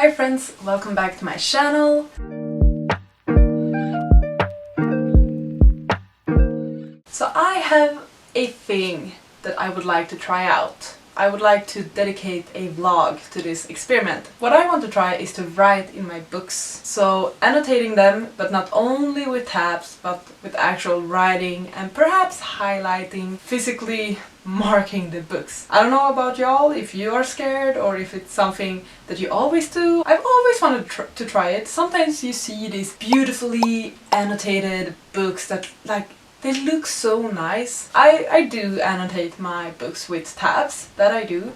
Hi friends, welcome back to my channel. So I have a thing that I would like to try out. I would like to dedicate a vlog to this experiment. What I want to try is to write in my books. So annotating them, but not only with tabs, but with actual writing and perhaps highlighting, physically marking the books. I don't know about y'all, if you are scared or if it's something that you always do. I've always wanted to try it. Sometimes you see these beautifully annotated books that they look so nice. I do annotate my books with tabs, that I do.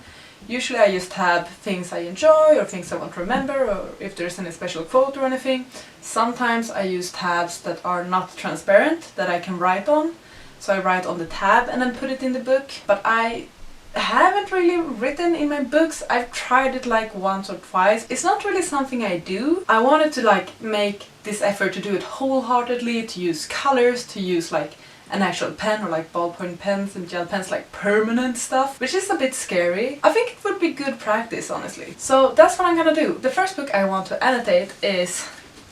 Usually I just tab things I enjoy or things I want to remember or if there's any special quote or anything. Sometimes I use tabs that are not transparent, that I can write on. So I write on the tab and then put it in the book. But I haven't really written in my books. I've tried it like once or twice. It's not really something I do. I wanted to make this effort to do it wholeheartedly, to use colors, to use an actual pen or ballpoint pens and gel pens, permanent stuff, which is a bit scary. I think it would be good practice, honestly. So that's what I'm gonna do. The first book I want to annotate is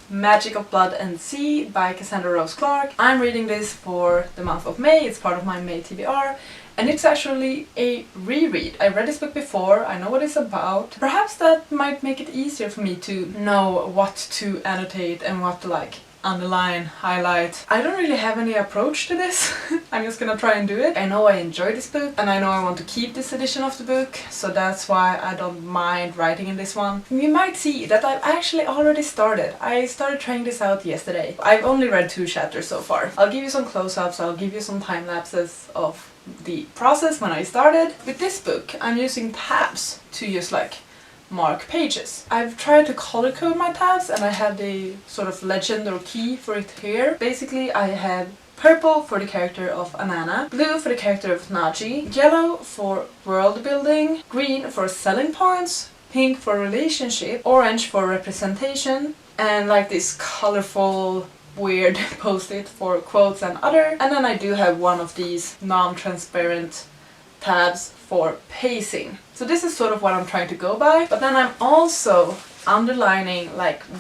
Magic of Blood and Sea by Cassandra Rose Clark. I'm reading this for the month of May. It's part of my May TBR. And it's actually a reread. I read this book before, I know what it's about. Perhaps that might make it easier for me to know what to annotate and what to underline, highlight. I don't really have any approach to this. I'm just gonna try and do it. I know I enjoy this book and I know I want to keep this edition of the book, so that's why I don't mind writing in this one. You might see that I've actually already started. I started trying this out yesterday. I've only read 2 chapters so far. I'll give you some close-ups, I'll give you some time lapses of the process when I started. With this book, I'm using tabs to just mark pages. I've tried to color code my tabs and I have the sort of legend or key for it here. Basically, I have purple for the character of Anana, blue for the character of Naji, yellow for world building, green for selling points, pink for relationship, orange for representation, and this colorful weird post-it for quotes and other. And then I do have one of these non-transparent tabs for pacing. So this is sort of what I'm trying to go by, but then I'm also underlining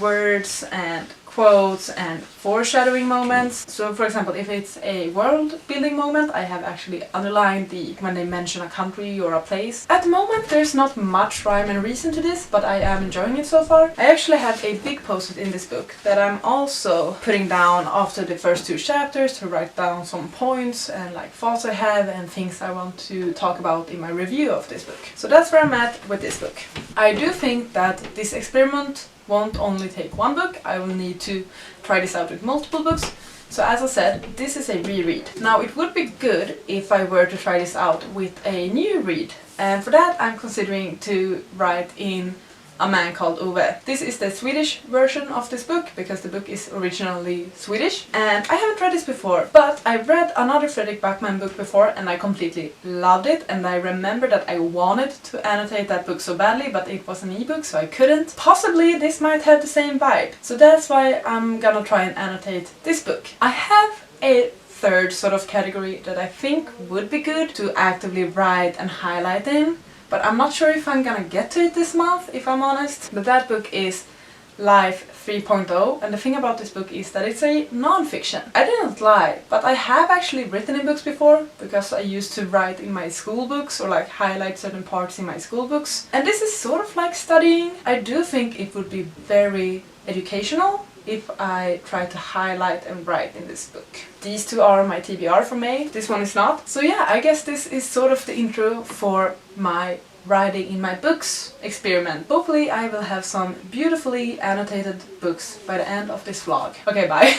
words and quotes and foreshadowing moments. So for example, if it's a world building moment, I have actually underlined when they mention a country or a place. At the moment there's not much rhyme and reason to this, but I am enjoying it so far. I actually have a big post-it in this book that I'm also putting down after the first 2 chapters to write down some points and thoughts I have and things I want to talk about in my review of this book. So that's where I'm at with this book. I do think that this experiment won't only take 1 book. I will need to try this out with multiple books. So as I said, this is a reread. Now it would be good if I were to try this out with a new read. And for that I'm considering to write in A Man Called Ove. This is the Swedish version of this book because the book is originally Swedish. And I haven't read this before, but I read another Fredrik Backman book before and I completely loved it. And I remember that I wanted to annotate that book so badly, but it was an ebook so I couldn't. Possibly this might have the same vibe. So that's why I'm gonna try and annotate this book. I have a third sort of category that I think would be good to actively write and highlight in. But I'm not sure if I'm gonna get to it this month, if I'm honest. But that book is Life 3.0, and the thing about this book is that it's a non-fiction. I didn't lie, but I have actually written in books before, because I used to write in my school books or highlight certain parts in my school books. And this is sort of like studying. I do think it would be very educational if I try to highlight and write in this book. These 2 are my TBR for May, this one is not. So yeah, I guess this is sort of the intro for my writing in my books experiment. Hopefully I will have some beautifully annotated books by the end of this vlog. Okay, bye!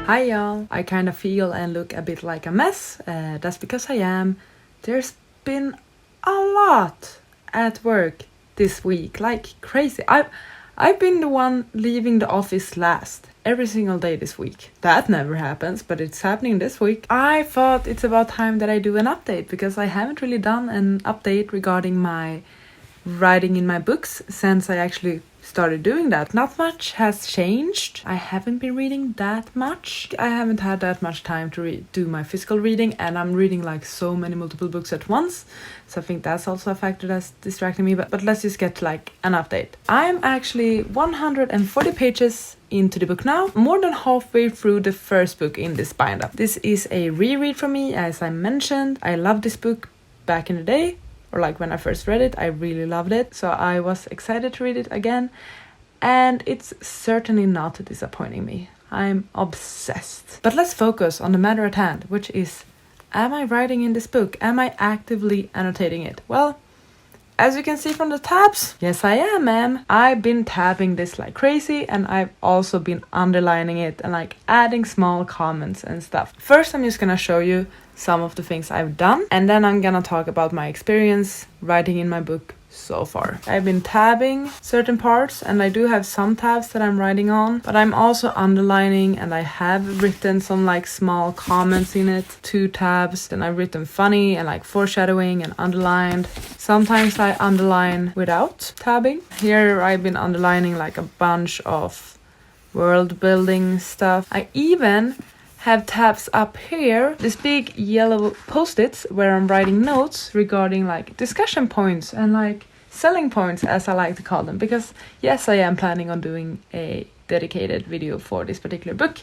Hi y'all, I kind of feel and look a bit like a mess. That's because I am. There's been a lot at work this week, like crazy. I've been the one leaving the office last every single day this week. That never happens, but it's happening this week. I thought it's about time that I do an update because I haven't really done an update regarding my writing in my books since I actually started doing that. Not much has changed. I haven't been reading that much. I haven't had that much time to do my physical reading, and I'm reading like so many multiple books at once. So I think that's also a factor that's distracting me. But let's just get to like an update. I'm actually 140 pages into the book now, more than halfway through the first book in this binder. This is a reread for me, as I mentioned. I loved this book back in the day. Or like when I first read it, I really loved it. So I was excited to read it again. And it's certainly not disappointing me. I'm obsessed. But let's focus on the matter at hand, which is, am I writing in this book? Am I actively annotating it? Well, as you can see from the tabs, yes I am, ma'am. I've been tabbing this like crazy, and I've also been underlining it and like adding small comments and stuff. First, I'm just gonna show you some of the things I've done, and then I'm gonna talk about my experience writing in my book so far. I've been tabbing certain parts, and I do have some tabs that I'm writing on, but I'm also underlining, and I have written some like small comments in it. 2 tabs, then I've written funny and like foreshadowing and underlined. Sometimes I underline without tabbing. Here I've been underlining like a bunch of world building stuff. I even have tabs up here, this big yellow post-its where I'm writing notes regarding like discussion points and like selling points, as I like to call them, because yes, I am planning on doing a dedicated video for this particular book,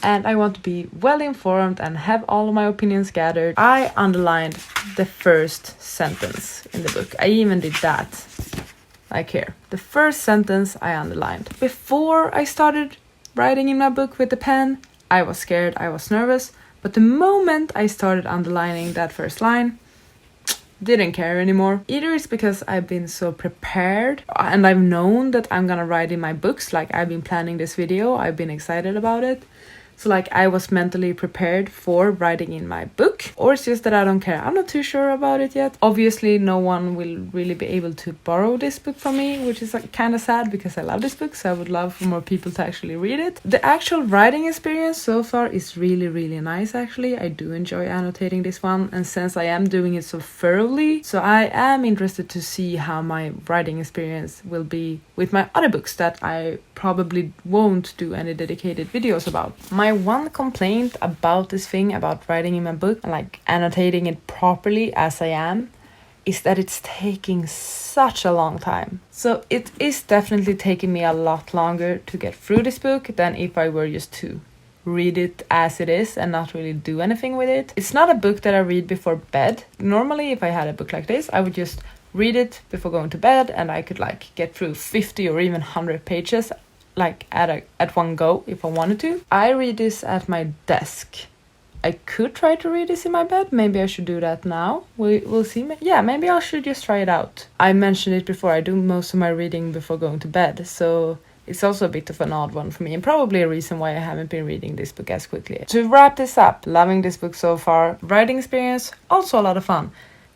and I want to be well informed and have all of my opinions gathered. I underlined the first sentence in the book. I even did that, like here. The first sentence I underlined. Before I started writing in my book with the pen, I was scared, I was nervous, but the moment I started underlining that first line, didn't care anymore. Either it's because I've been so prepared and I've known that I'm gonna write in my books, like I've been planning this video, I've been excited about it. So like I was mentally prepared for writing in my book, or it's just that I don't care. I'm not too sure about it yet. Obviously no one will really be able to borrow this book from me, which is like kind of sad because I love this book, so I would love for more people to actually read it. The actual writing experience so far is really nice actually. I do enjoy annotating this one, and since I am doing it so thoroughly, so I am interested to see how my writing experience will be with my other books that I probably won't do any dedicated videos about. My one complaint about this thing, about writing in my book and like annotating it properly as I am, is that it's taking such a long time. So it is definitely taking me a lot longer to get through this book than if I were just to read it as it is and not really do anything with it. It's not a book that I read before bed. Normally, if I had a book like this, I would just read it before going to bed, and I could like get through 50 or even 100 pages like at one go if I wanted to. I read this at my desk. I could try to read this in my bed. Maybe I should do that now. We'll see. Yeah, maybe I should just try it out. I mentioned it before. I do most of my reading before going to bed, so it's also a bit of an odd one for me, and probably a reason why I haven't been reading this book as quickly. To wrap this up, loving this book so far. Writing experience, also a lot of fun.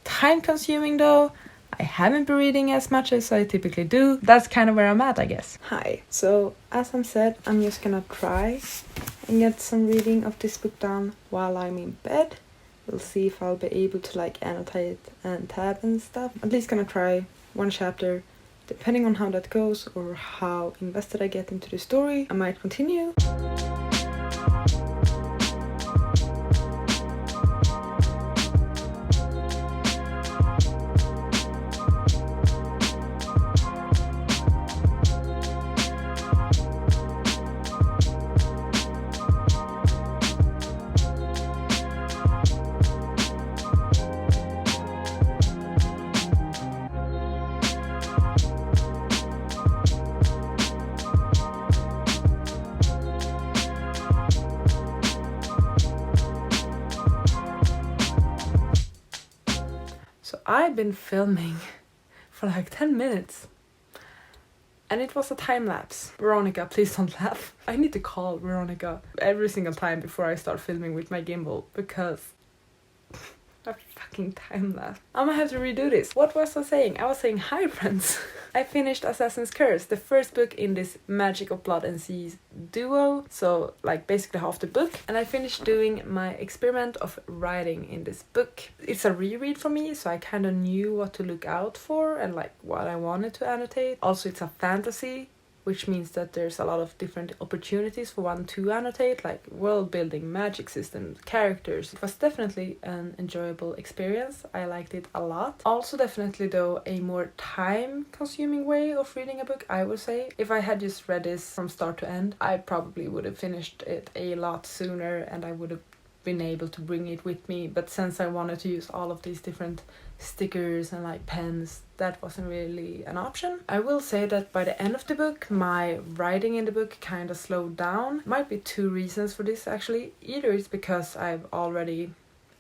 Time consuming though. I haven't been reading as much as I typically do. That's kind of where I'm at, I guess. Hi. So, as I said, I'm just gonna try and get some reading of this book done while I'm in bed. We'll see if I'll be able to like annotate and tab and stuff. At least gonna try one chapter. Depending on how that goes or how invested I get into the story, I might continue. I've been filming for like 10 minutes And it was a time lapse. Veronica, please don't laugh. I need to call Veronica every single time before I start filming with my gimbal, because a fucking time lapse. I'm gonna have to redo this. What was I saying? I was saying hi friends. I finished Assassin's Curse, the first book in this Magic of Blood and Seas duo, so like basically half the book, and I finished doing my experiment of writing in this book. It's a reread for me, so I kind of knew what to look out for and like what I wanted to annotate. Also, it's a fantasy, which means that there's a lot of different opportunities for one to annotate, like world building, magic systems, characters. It was definitely an enjoyable experience. I liked it a lot. Also definitely though a more time consuming way of reading a book, I would say. If I had just read this from start to end, I probably would have finished it a lot sooner and I would have been able to bring it with me, but since I wanted to use all of these different stickers and like pens, that wasn't really an option. I will say that by the end of the book, my writing in the book kind of slowed down. Might be two reasons for this actually. Either it's because I've already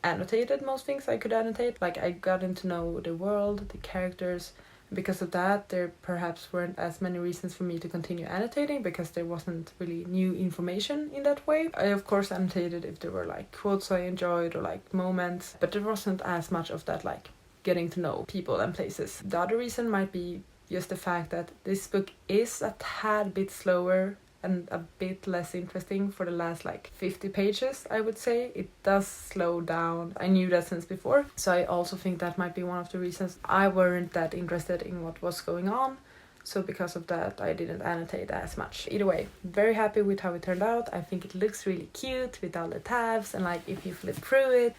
annotated most things I could annotate, like I gotten to know the world, the characters. Because of that, there perhaps weren't as many reasons for me to continue annotating, because there wasn't really new information in that way. I of course annotated if there were like quotes I enjoyed or like moments, but there wasn't as much of that like getting to know people and places. The other reason might be just the fact that this book is a tad bit slower and a bit less interesting for the last like 50 pages, I would say. It does slow down. I knew that since before. So I also think that might be one of the reasons I weren't that interested in what was going on. So because of that, I didn't annotate as much. Either way, very happy with how it turned out. I think it looks really cute with all the tabs and like if you flip through it,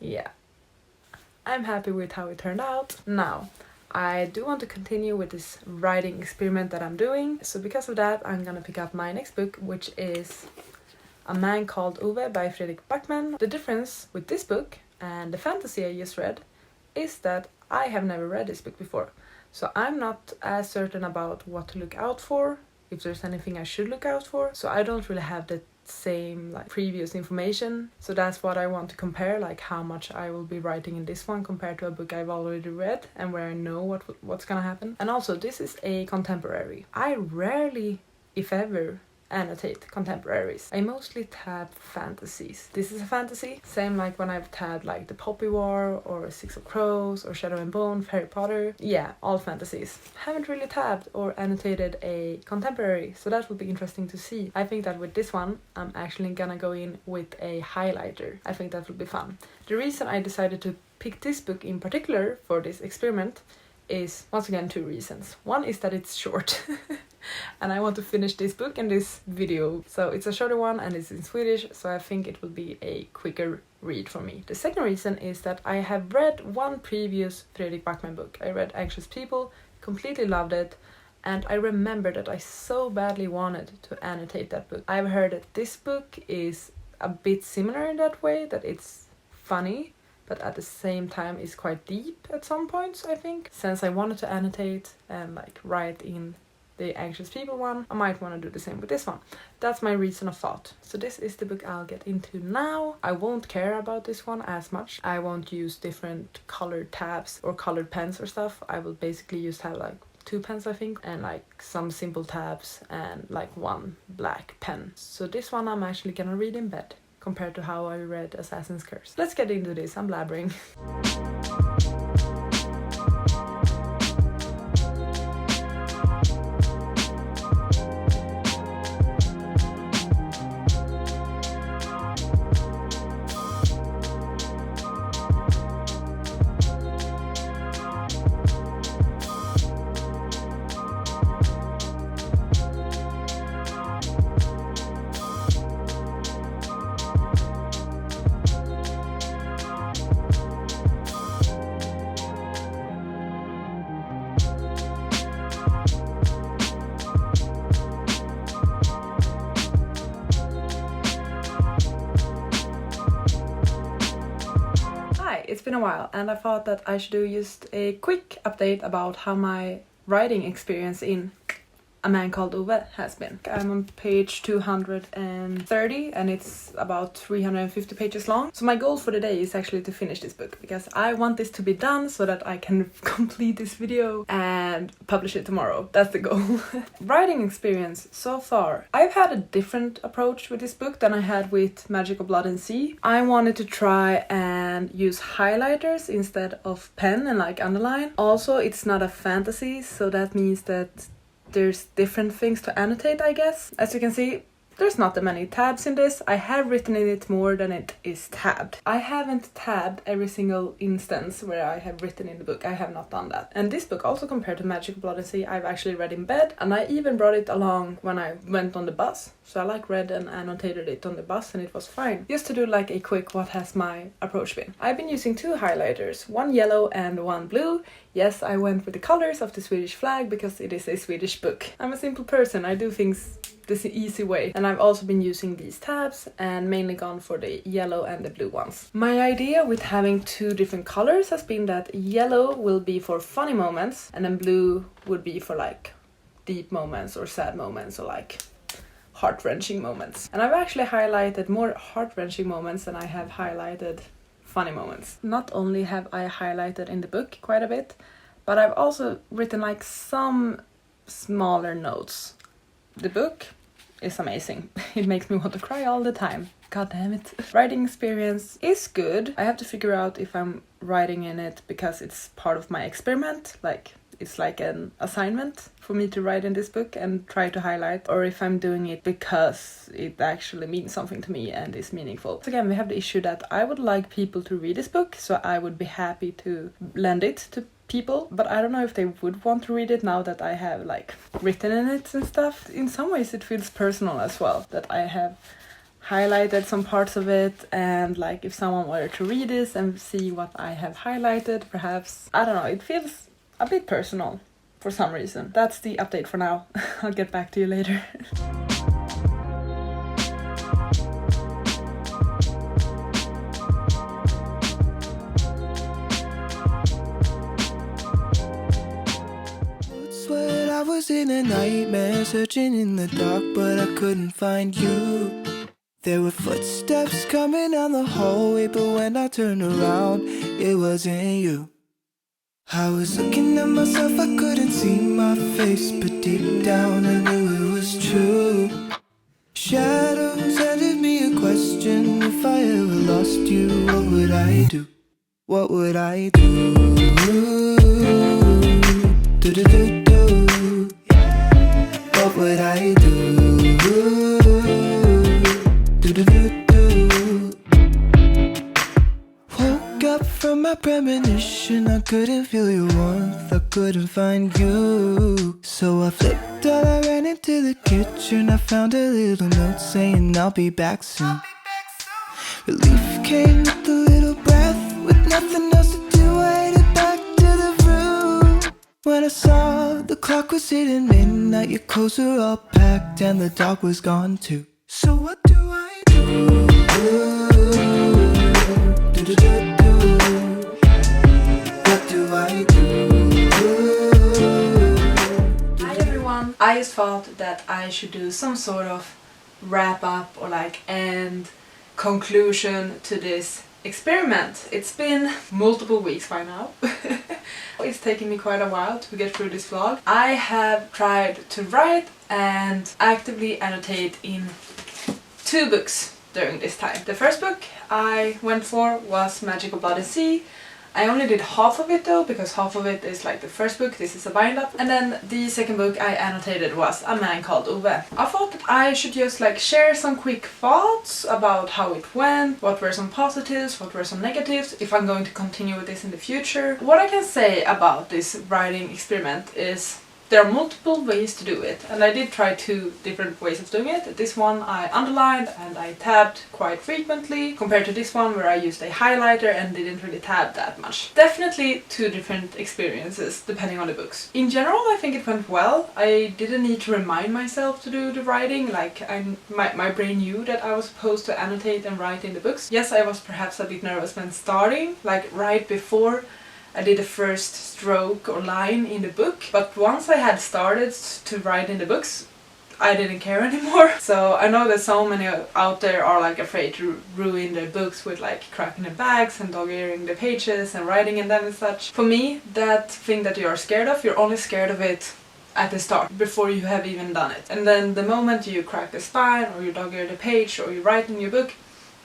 yeah. I'm happy with how it turned out. Now, I do want to continue with this writing experiment that I'm doing. So because of that, I'm gonna pick up my next book, which is A Man Called Ove by Fredrik Backman. The difference with this book and the fantasy I just read is that I have never read this book before. So I'm not as certain about what to look out for, if there's anything I should look out for. So I don't really have the same like previous information, so that's what I want to compare, like how much I will be writing in this one compared to a book I've already read and where I know what's gonna happen. And also this is a contemporary. I rarely, if ever, annotate contemporaries. I mostly tab fantasies. This is a fantasy, same like when I've tabbed like The Poppy War or Six of Crows or Shadow and Bone, Harry Potter. Yeah, all fantasies. Haven't really tabbed or annotated a contemporary, so that will be interesting to see. I think that with this one, I'm actually gonna go in with a highlighter. I think that will be fun. The reason I decided to pick this book in particular for this experiment is once again two reasons. One is that it's short. And I want to finish this book and this video. So it's a shorter one and it's in Swedish, so I think it will be a quicker read for me. The second reason is that I have read one previous Fredrik Backman book. I read Anxious People, completely loved it, and I remember that I so badly wanted to annotate that book. I've heard that this book is a bit similar in that way, that it's funny, but at the same time is quite deep at some points, I think. Since I wanted to annotate and like write in the Anxious People one, I might want to do the same with this one. That's my reason of thought. So this is the book I'll get into now. I won't care about this one as much. I won't use different colored tabs or colored pens or stuff. I will basically just have like 2 pens I think, and like some simple tabs and like one black pen. So this one I'm actually gonna read in bed compared to how I read Assassin's Curse. Let's get into this, I'm blabbering. It's been a while and I thought that I should do just a quick update about how my writing experience in A Man Called Ove has been. I'm on page 230 and it's about 350 pages long. So my goal for the day is actually to finish this book because I want this to be done so that I can complete this video and publish it tomorrow. That's the goal. Writing experience so far. I've had a different approach with this book than I had with Magical Blood and Sea. I wanted to try and use highlighters instead of pen and like underline. Also, it's not a fantasy, so that means that there's different things to annotate, I guess. As you can see, there's not that many tabs in this. I have written in it more than it is tabbed. I haven't tabbed every single instance where I have written in the book. I have not done that. And this book, also compared to Magical Blood and Sea, I've actually read in bed, and I even brought it along when I went on the bus. So I like read and annotated it on the bus and it was fine. Just to do like a quick what has my approach been. I've been using two highlighters, one yellow and one blue. Yes, I went with the colors of the Swedish flag because it is a Swedish book. I'm a simple person, I do things this easy way. And I've also been using these tabs and mainly gone for the yellow and the blue ones. My idea with having two different colors has been that yellow will be for funny moments and then blue would be for like deep moments or sad moments or like heart-wrenching moments. And I've actually highlighted more heart-wrenching moments than I have highlighted funny moments. Not only have I highlighted in the book quite a bit, but I've also written like some smaller notes. The book is amazing. It makes me want to cry all the time. God damn it. Writing experience is good. I have to figure out if I'm writing in it because it's part of my experiment, like it's like an assignment for me to write in this book and try to highlight, or if I'm doing it because it actually means something to me and is meaningful. So again, we have the issue that I would like people to read this book, so I would be happy to lend it to people, but I don't know if they would want to read it now that I have like written in it and stuff. In some ways it feels personal as well, that I have highlighted some parts of it, and like if someone were to read this and see what I have highlighted, perhaps, I don't know, it feels a bit personal for some reason. That's the update for now. I'll get back to you later. Swear I was in a nightmare, searching in the dark, but I couldn't find you. There were footsteps coming down the hallway, but when I turned around, it wasn't you. I was looking at myself, I couldn't see my face, but deep down I knew it was true. Shadows handed me a question: if I ever lost you, what would I do? What would I do? Do do do do. What would I do? Do do do do. Woke up from my premonition, I couldn't feel your warmth, I couldn't find you. So I flipped out, I ran into the kitchen, I found a little note saying I'll be back soon. Relief came with a little breath, with nothing else to do, I headed back to the room. When I saw the clock was hitting midnight, your clothes were all packed and the dog was gone too. So what do I do? Do do do do. What do I do? Hi everyone! I just thought that I should do some sort of wrap up or like end conclusion to this experiment. It's been multiple weeks by now. It's taken me quite a while to get through this vlog. I have tried to write and actively annotate in two books during this time. The first book I went for was Magical Blood and Sea. I only did half of it though, because half of it is like the first book, this is a bind up. And then the second book I annotated was A Man Called Ove. I thought that I should just like share some quick thoughts about how it went, what were some positives, what were some negatives, if I'm going to continue with this in the future. What I can say about this writing experiment is there are multiple ways to do it, and I did try two different ways of doing it. This one I underlined and I tabbed quite frequently, compared to this one where I used a highlighter and didn't really tab that much. Definitely two different experiences depending on the books. In general, I think it went well. I didn't need to remind myself to do the writing, like my brain knew that I was supposed to annotate and write in the books. Yes, I was perhaps a bit nervous when starting, like right before I did the first stroke or line in the book, but once I had started to write in the books, I didn't care anymore. So I know that so many out there are like afraid to ruin their books with like cracking the backs and dog-earing the pages and writing in them and such. For me, that thing that you are scared of, you're only scared of it at the start, before you have even done it. And then the moment you crack the spine or you dog-ear the page or you write in your book,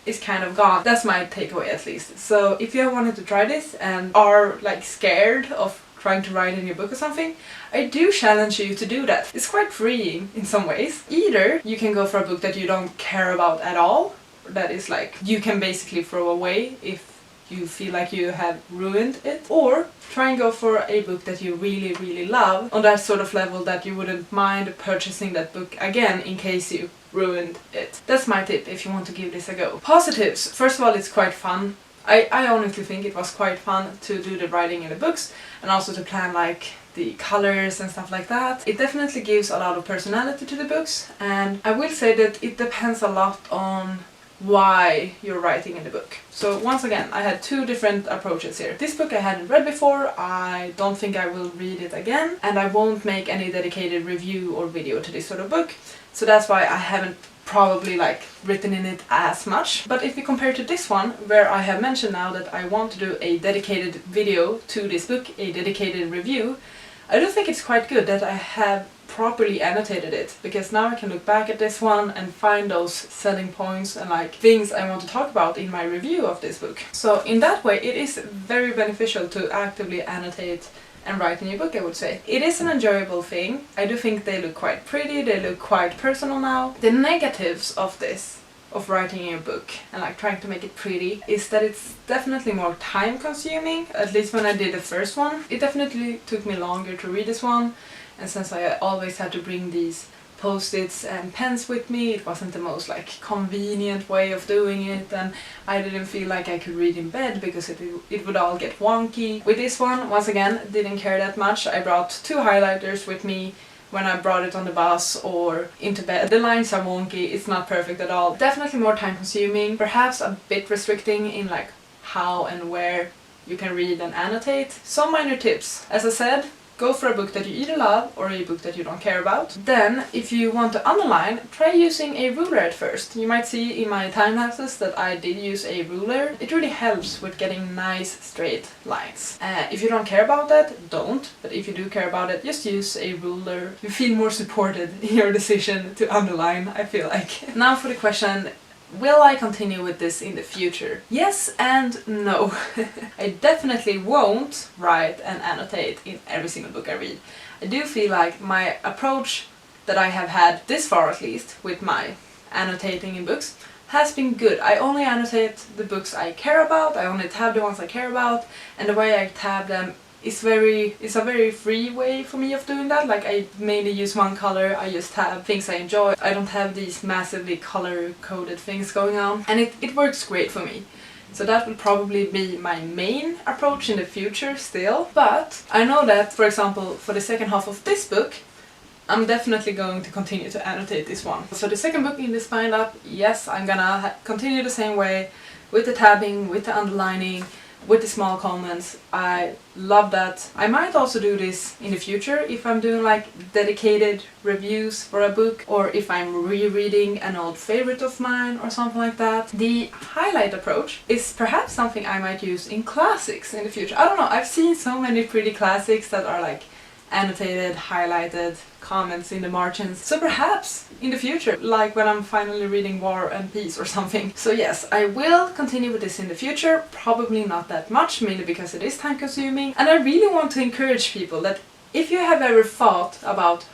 is kind of gone. That's my takeaway at least. So if you wanted to try this and are like scared of trying to write in your book or something, I do challenge you to do that. It's quite freeing in some ways. Either you can go for a book that you don't care about at all, that is like you can basically throw away if you feel like you have ruined it, or try and go for a book that you really, really love on that sort of level that you wouldn't mind purchasing that book again in case you ruined it. That's my tip if you want to give this a go. Positives. First of all, it's quite fun. I honestly think it was quite fun to do the writing in the books and also to plan like the colors and stuff like that. It definitely gives a lot of personality to the books, and I will say that it depends a lot on why you're writing in the book. So once again, I had two different approaches here. This book I hadn't read before, I don't think I will read it again, and I won't make any dedicated review or video to this sort of book, so that's why I haven't probably like written in it as much. But if you compare to this one, where I have mentioned now that I want to do a dedicated video to this book, a dedicated review, I do think it's quite good that I have properly annotated it, because now I can look back at this one and find those selling points and like things I want to talk about in my review of this book. So in that way it is very beneficial to actively annotate and write in your book, I would say. It is an enjoyable thing. I do think they look quite pretty, they look quite personal now. The negatives of this, of writing in your book and like trying to make it pretty, is that it's definitely more time consuming. At least when I did the first one, it definitely took me longer to read this one, and since I always had to bring these post-its and pens with me, it wasn't the most like convenient way of doing it, and I didn't feel like I could read in bed because it would all get wonky. With this one, once again, didn't care that much. I brought two highlighters with me when I brought it on the bus or into bed. The lines are wonky, it's not perfect at all. Definitely more time consuming, perhaps a bit restricting in like how and where you can read and annotate. Some minor tips. As I said, go for a book that you either love or a book that you don't care about. Then, if you want to underline, try using a ruler at first. You might see in my time lapses that I did use a ruler. It really helps with getting nice straight lines. If you don't care about that, don't. But if you do care about it, just use a ruler. You feel more supported in your decision to underline, I feel like. Now for the question, will I continue with this in the future? Yes and no. I definitely won't write and annotate in every single book I read. I do feel like my approach that I have had this far at least with my annotating in books has been good. I only annotate the books I care about, I only tab the ones I care about, and the way I tab them it's a very free way for me of doing that. Like I mainly use one color, I just have things I enjoy. I don't have these massively color-coded things going on, and it works great for me. So that will probably be my main approach in the future still. But I know that, for example, for the second half of this book, I'm definitely going to continue to annotate this one. So the second book in the spine up, yes, I'm gonna continue the same way with the tabbing, with the underlining, with the small comments. I love that. I might also do this in the future if I'm doing like dedicated reviews for a book, or if I'm rereading an old favorite of mine or something like that. The highlight approach is perhaps something I might use in classics in the future. I don't know, I've seen so many pretty classics that are like annotated, highlighted, comments in the margins. So perhaps in the future, like when I'm finally reading War and Peace or something. So yes, I will continue with this in the future, probably not that much, mainly because it is time consuming. And I really want to encourage people that if you have ever thought about,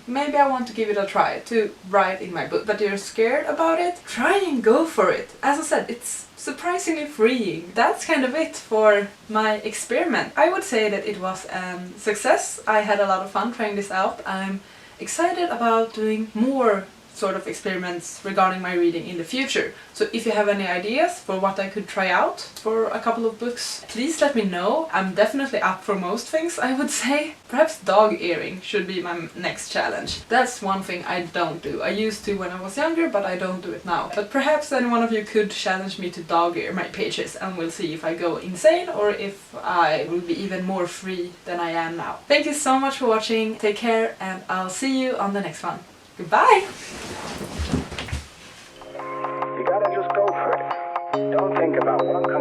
maybe I want to give it a try to write in my book, but you're scared about it, try and go for it. As I said, it's surprisingly freeing. That's kind of it for my experiment. I would say that it was a success. I had a lot of fun trying this out. I'm excited about doing more sort of experiments regarding my reading in the future. So if you have any ideas for what I could try out for a couple of books, please let me know. I'm definitely up for most things, I would say. Perhaps dog earring should be my next challenge. That's one thing I don't do. I used to when I was younger, but I don't do it now. But perhaps any one of you could challenge me to dog ear my pages, and we'll see if I go insane or if I will be even more free than I am now. Thank you so much for watching. Take care, and I'll see you on the next one. Goodbye! You gotta just go for it. Don't think about what